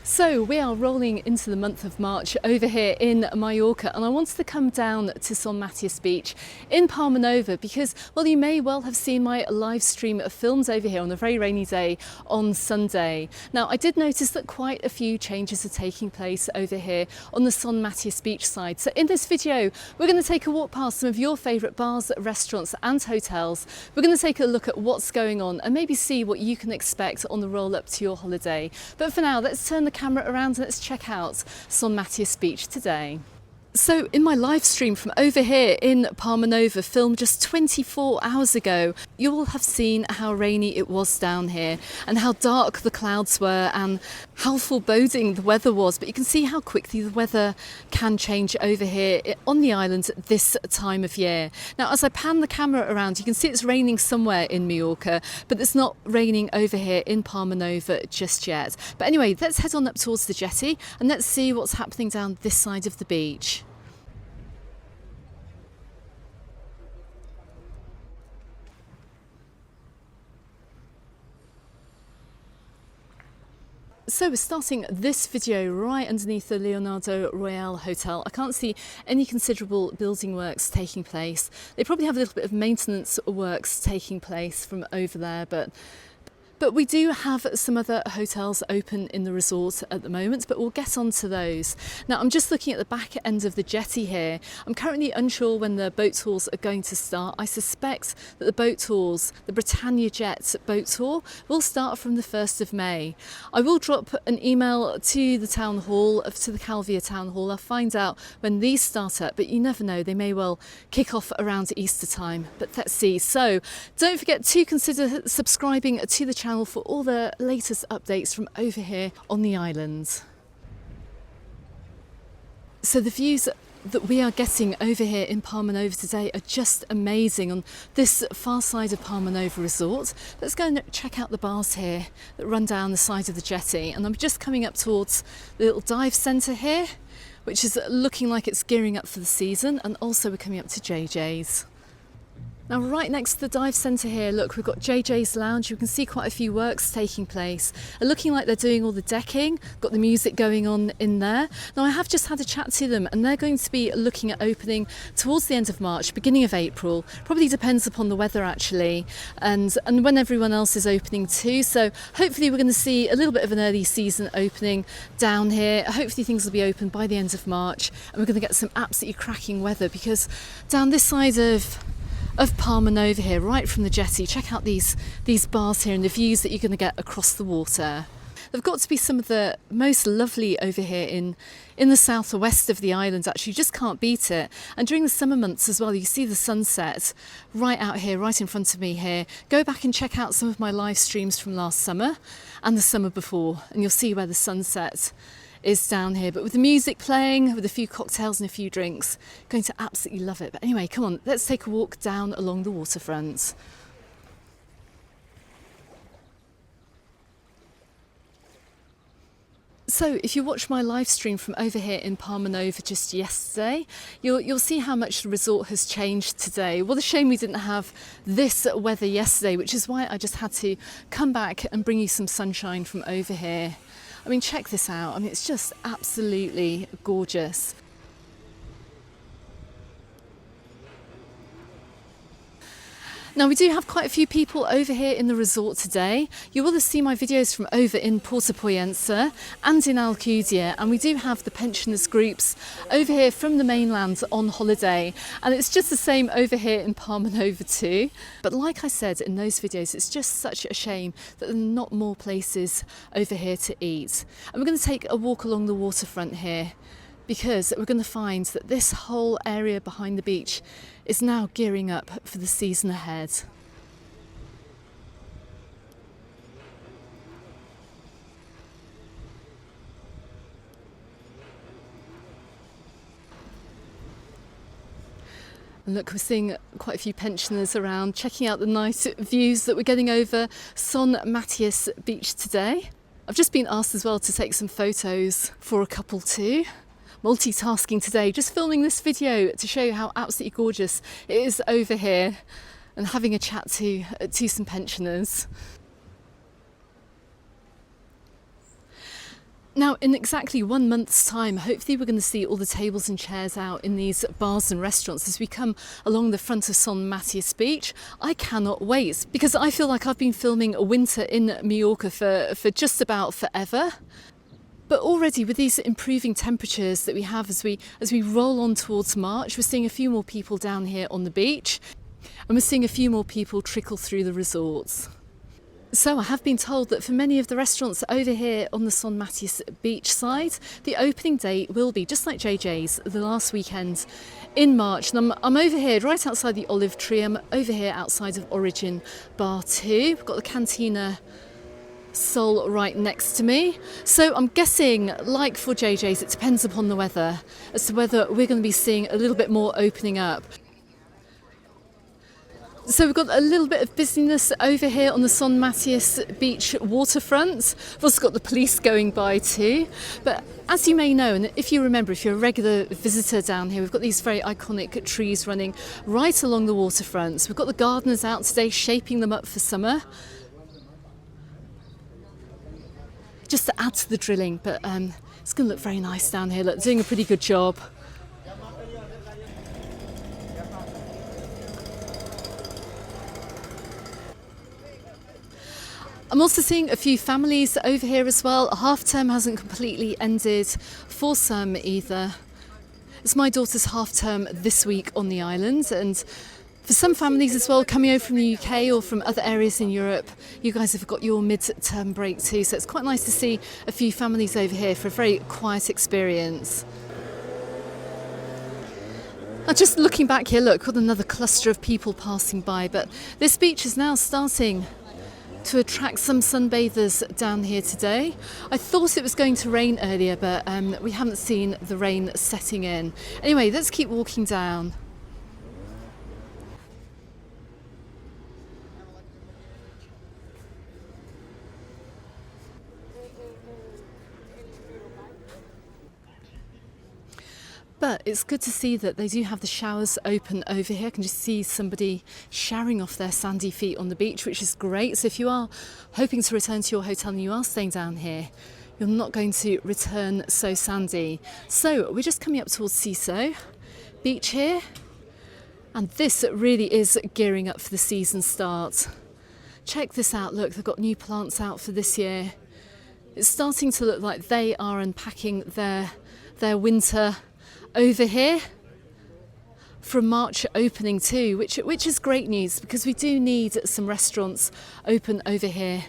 So we are rolling into the month of March over here in Mallorca, and I wanted to come down to Son Matias Beach in Palmanova because, well, you may well have seen my live stream of films over here on a very rainy day on Sunday. Now, I did notice that quite a few changes are taking place over here on the Son Matias Beach side. So in this video, we're going to take a walk past some of your favourite bars, restaurants and hotels. We're going to take a look at what's going on and maybe see what you can expect on the roll up to your holiday. But for now, let's turn the camera around and let's check out Son Matias Beach today. So in my live stream from over here in Palmanova, filmed just 24 hours ago, you will have seen how rainy it was down here and how dark the clouds were and how foreboding the weather was. But you can see how quickly the weather can change over here on the island at this time of year. Now, as I pan the camera around, you can see it's raining somewhere in Mallorca, but it's not raining over here in Palmanova just yet. But anyway, let's head on up towards the jetty and let's see what's happening down this side of the beach. So we're starting this video right underneath the Leonardo Royal Hotel. I can't see any considerable building works taking place. They probably have a little bit of maintenance works taking place from over there, but we do have some other hotels open in the resort at the moment, but we'll get on to those. Now, I'm just looking at the back end of the jetty here. I'm currently unsure when the boat tours are going to start. I suspect that the boat tours, the Britannia Jet boat tour, will start from the 1st of May. I will drop an email to the town hall, to the Calvia town hall. I'll find out when these start up, but you never know, they may well kick off around Easter time, but let's see. So don't forget to consider subscribing to the channel for all the latest updates from over here on the island. So the views that we are getting over here in Palmanova today are just amazing on this far side of Palmanova Resort. Let's go and check out the bars here that run down the side of the jetty, and I'm just coming up towards the little dive centre here, which is looking like it's gearing up for the season, and also we're coming up to JJ's. Now, right next to the dive centre here, look, we've got JJ's Lounge. You can see quite a few works taking place. They're looking like they're doing all the decking, got the music going on in there. Now, I have just had a chat to them and they're going to be looking at opening towards the end of March, beginning of April. Probably depends upon the weather, actually, and when everyone else is opening too. So hopefully we're going to see a little bit of an early season opening down here. Hopefully things will be open by the end of March and we're going to get some absolutely cracking weather, because down this side of Palmanova here, right from the jetty, check out these bars here and the views that you're going to get across the water. They've got to be some of the most lovely over here in the south or west of the island. Actually, you just can't beat it. And during the summer months as well, you see the sunset right out here, right in front of me here. Go back and check out some of my live streams from last summer and the summer before, and you'll see where the sunset is down here. But with the music playing, with a few cocktails and a few drinks, going to absolutely love it. But anyway, come on, let's take a walk down along the waterfront. So if you watch my live stream from over here in Palmanova just yesterday, you'll see how much the resort has changed today. What a shame we didn't have this weather yesterday, which is why I just had to come back and bring you some sunshine from over here. I mean, check this out. I mean, it's just absolutely gorgeous. Now, we do have quite a few people over here in the resort today. You will have seen my videos from over in Porto Poyensa and in Alcudia, and we do have the pensioners groups over here from the mainland on holiday, and it's just the same over here in Palmanova too. But like I said in those videos, it's just such a shame that there are not more places over here to eat. And we're going to take a walk along the waterfront here, because we're going to find that this whole area behind the beach is now gearing up for the season ahead. And look, we're seeing quite a few pensioners around, checking out the nice views that we're getting over Son Matias Beach today. I've just been asked as well to take some photos for a couple too. Multitasking today, just filming this video to show you how absolutely gorgeous it is over here and having a chat to some pensioners. Now, in exactly 1 month's time, hopefully we're going to see all the tables and chairs out in these bars and restaurants as we come along the front of Son Matias Beach. I cannot wait because I feel like I've been filming a winter in Mallorca for just about forever. But already with these improving temperatures that we have as we roll on towards March, we're seeing a few more people down here on the beach and we're seeing a few more people trickle through the resorts. So I have been told that for many of the restaurants over here on the Son Matias Beach side, the opening date will be, just like JJ's, the last weekend in March. And I'm over here right outside the olive tree. I'm over here outside of Origin Bar 2. We've got the Cantina Sol right next to me. So I'm guessing, like for JJ's, it depends upon the weather as to whether we're going to be seeing a little bit more opening up. So we've got a little bit of busyness over here on the Son Matias Beach waterfront. We've also got the police going by too. But as you may know, and if you remember, if you're a regular visitor down here, we've got these very iconic trees running right along the waterfront. So we've got the gardeners out today shaping them up for summer, just to add to the drilling. But it's going to look very nice down here. Look, doing a pretty good job. I'm also seeing a few families over here as well. Half term hasn't completely ended for some either. It's my daughter's half term this week on the island, and for some families as well coming over from the UK or from other areas in Europe, you guys have got your mid-term break too, so it's quite nice to see a few families over here for a very quiet experience. Now, just looking back here, look, got another cluster of people passing by, but this beach is now starting to attract some sunbathers down here today. I thought it was going to rain earlier, but we haven't seen the rain setting in. Anyway, let's keep walking down. But it's good to see that they do have the showers open over here. I can just see somebody showering off their sandy feet on the beach, which is great. So if you are hoping to return to your hotel and you are staying down here, you're not going to return so sandy. So we're just coming up towards Ciso Beach here. And this really is gearing up for the season start. Check this out. Look, they've got new plants out for this year. It's starting to look like they are unpacking their winter over here from March opening too, which is great news because we do need some restaurants open over here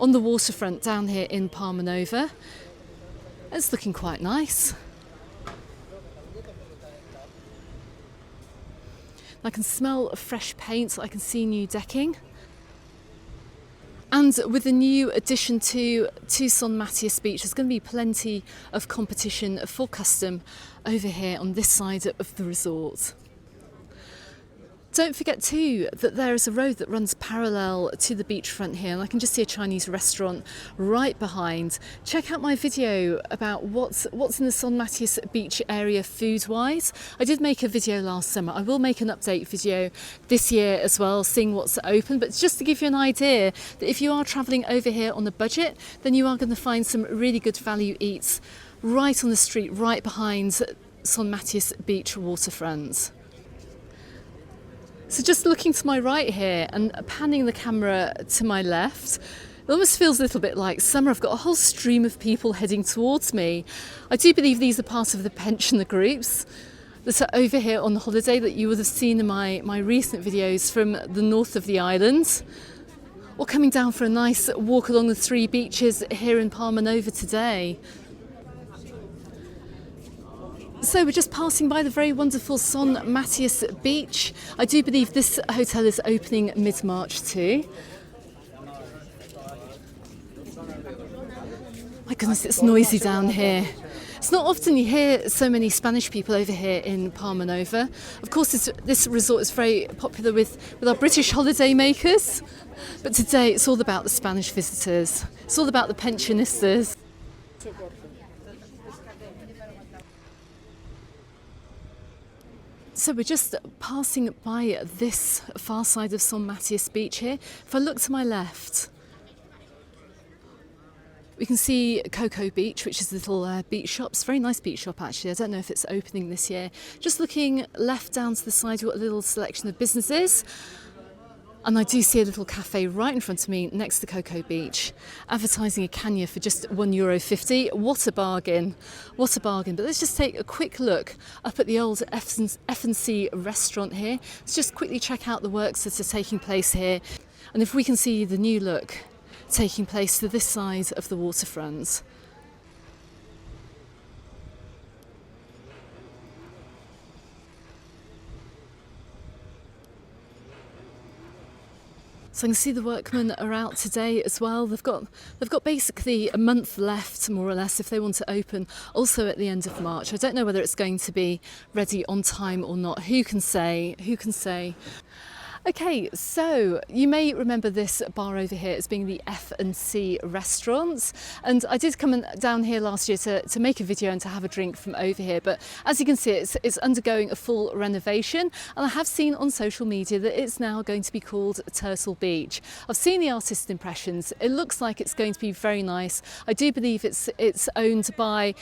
on the waterfront down here in Palmanova. It's looking quite nice. I can smell fresh paint, I can see new decking. And with the new addition to Son Matias Beach, there's going to be plenty of competition for custom over here on this side of the resort. Don't forget too that there is a road that runs parallel to the beachfront here, and I can just see a Chinese restaurant right behind. Check out my video about what's in the Son Matias Beach area food-wise. I did make a video last summer. I will make an update video this year as well, seeing what's open. But just to give you an idea that if you are travelling over here on a budget, then you are going to find some really good value eats right on the street, right behind Son Matias Beach waterfront. So just looking to my right here and panning the camera to my left, it almost feels a little bit like summer. I've got a whole stream of people heading towards me. I do believe these are part of the pensioner groups that are over here on holiday that you would have seen in my recent videos from the north of the island, or coming down for a nice walk along the three beaches here in Palmanova today. So we're just passing by the very wonderful Son Matias Beach. I do believe this hotel is opening mid-March too. My goodness, it's noisy down here. It's not often you hear so many Spanish people over here in Palmanova. Of course, this resort is very popular with our British holiday makers, but today it's all about the Spanish visitors. It's all about the pensionistas. So we're just passing by this far side of Son Matias Beach here. If I look to my left, We can see Cocoa Beach, which is a little beach shop. It's a very nice beach shop actually. I don't know if it's opening this year. Just looking left down to the side, you've got a little selection of businesses. And I do see a little cafe right in front of me next to Cocoa Beach, advertising a canya for just €1.50. What a bargain, what a bargain. But let's just take a quick look up at the old F&C restaurant here. Let's just quickly check out the works that are taking place here. And if we can see the new look taking place to this side of the waterfront. So I can see the workmen are out today as well. They've got basically a month left, more or less, if they want to open. Also at the end of March. I don't know whether it's going to be ready on time or not. Who can say? Who can say? Okay, so you may remember this bar over here as being the F&C restaurant, and I did come down here last year to make a video and to have a drink from over here, but as you can see it's undergoing a full renovation, and I have seen on social media that it's now going to be called Turtle Beach. I've seen the artist impressions. It looks like it's going to be very nice. I do believe it's owned by,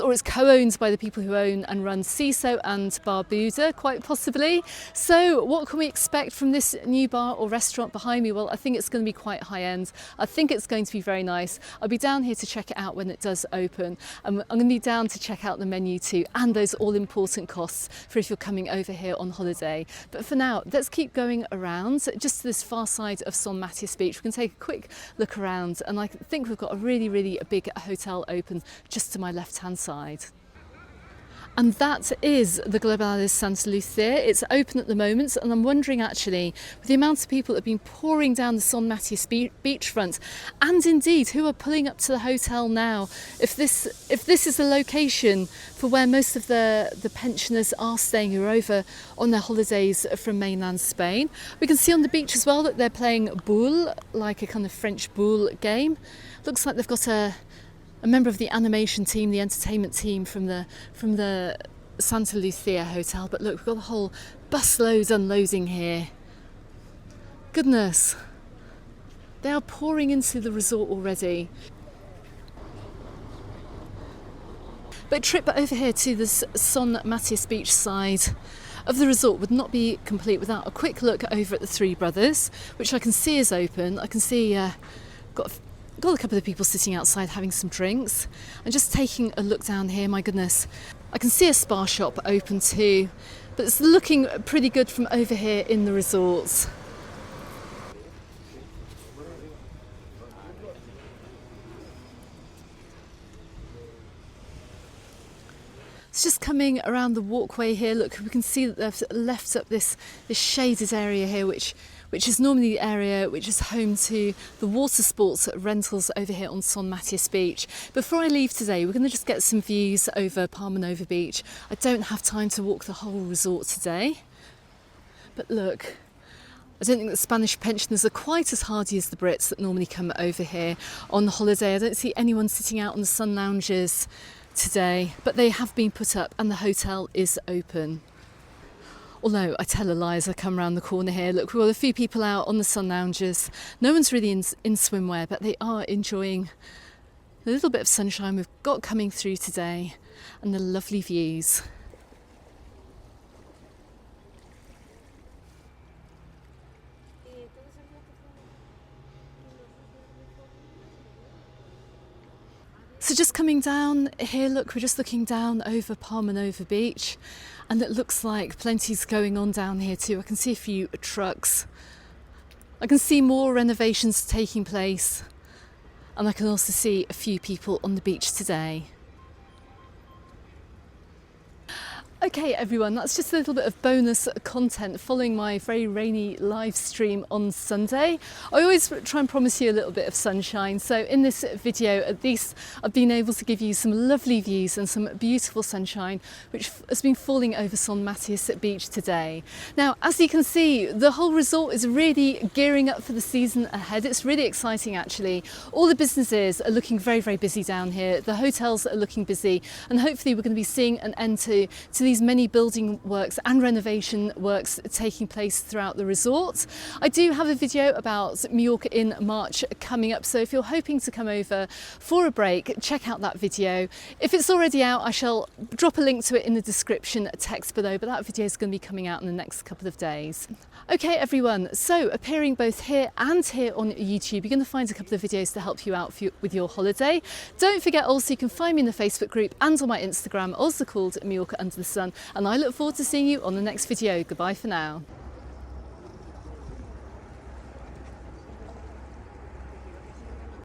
or it's co-owned by the people who own and run CISO and Barbuda, quite possibly. So what can we expect from this new bar or restaurant behind me? Well, I think it's going to be quite high end. I think it's going to be very nice. I'll be down here to check it out when it does open. I'm going to be down to check out the menu too, and those all important costs for if you're coming over here on holiday. But for now, let's keep going around just to this far side of Son Matias Beach. We can take a quick look around, and I think we've got a really big hotel open just to my left hand side. And that is the Global Santa Lucia. It's open at the moment, and I'm wondering actually, with the amount of people that have been pouring down the Son Matias beachfront, and indeed who are pulling up to the hotel now, if this is the location for where most of the pensioners are staying who are over on their holidays from mainland Spain. We can see on the beach as well that they're playing boule, like a kind of French boule game. Looks like they've got a member of the animation team, the entertainment team from the Santa Lucia hotel. But look, we've got the whole busloads unloading here. Goodness, they are pouring into the resort already. But a trip over here to this Son Matias Beach side of the resort would not be complete without a quick look over at the Three Brothers, which I can see is open. I can see got a couple of people sitting outside having some drinks, and just taking a look down here, my goodness, I can see a spa shop open too, but it's looking pretty good from over here in the resorts. It's just coming around the walkway here. Look, we can see that they've left up this shaded area here, which is normally the area which is home to the water sports rentals over here on Son Matias Beach. Before I leave today, we're going to just get some views over Palmanova Beach. I don't have time to walk the whole resort today, but look, I don't think that Spanish pensioners are quite as hardy as the Brits that normally come over here on holiday. I don't see anyone sitting out on the sun lounges today, but they have been put up and the hotel is open. Although I tell a lie as I come around the corner here. Look, we've got a few people out on the sun lounges. No one's really in swimwear, but they are enjoying the little bit of sunshine we've got coming through today and the lovely views. So just coming down here, look, we're just looking down over Palmanova Beach, and it looks like plenty's going on down here too. I can see a few trucks. I can see more renovations taking place, and I can also see a few people on the beach today. Okay everyone, that's just a little bit of bonus content following my very rainy live stream on Sunday. I always try and promise you a little bit of sunshine, so in this video at least I've been able to give you some lovely views and some beautiful sunshine which has been falling over Son Matias Beach today. Now, as you can see, the whole resort is really gearing up for the season ahead. It's really exciting actually. All the businesses are looking very busy down here. The hotels are looking busy, and hopefully we're going to be seeing an end to these these many building works and renovation works taking place throughout the resort. I do have a video about Mallorca in March coming up, so if you're hoping to come over for a break, check out that video. If it's already out, I shall drop a link to it in the description text below, but that video is going to be coming out in the next couple of days. Okay everyone, so appearing both here and here on YouTube, you're going to find a couple of videos to help you out with your holiday. Don't forget also you can find me in the Facebook group and on my Instagram, also called Mallorca Under the Sun, and I look forward to seeing you on the next video. Goodbye for now.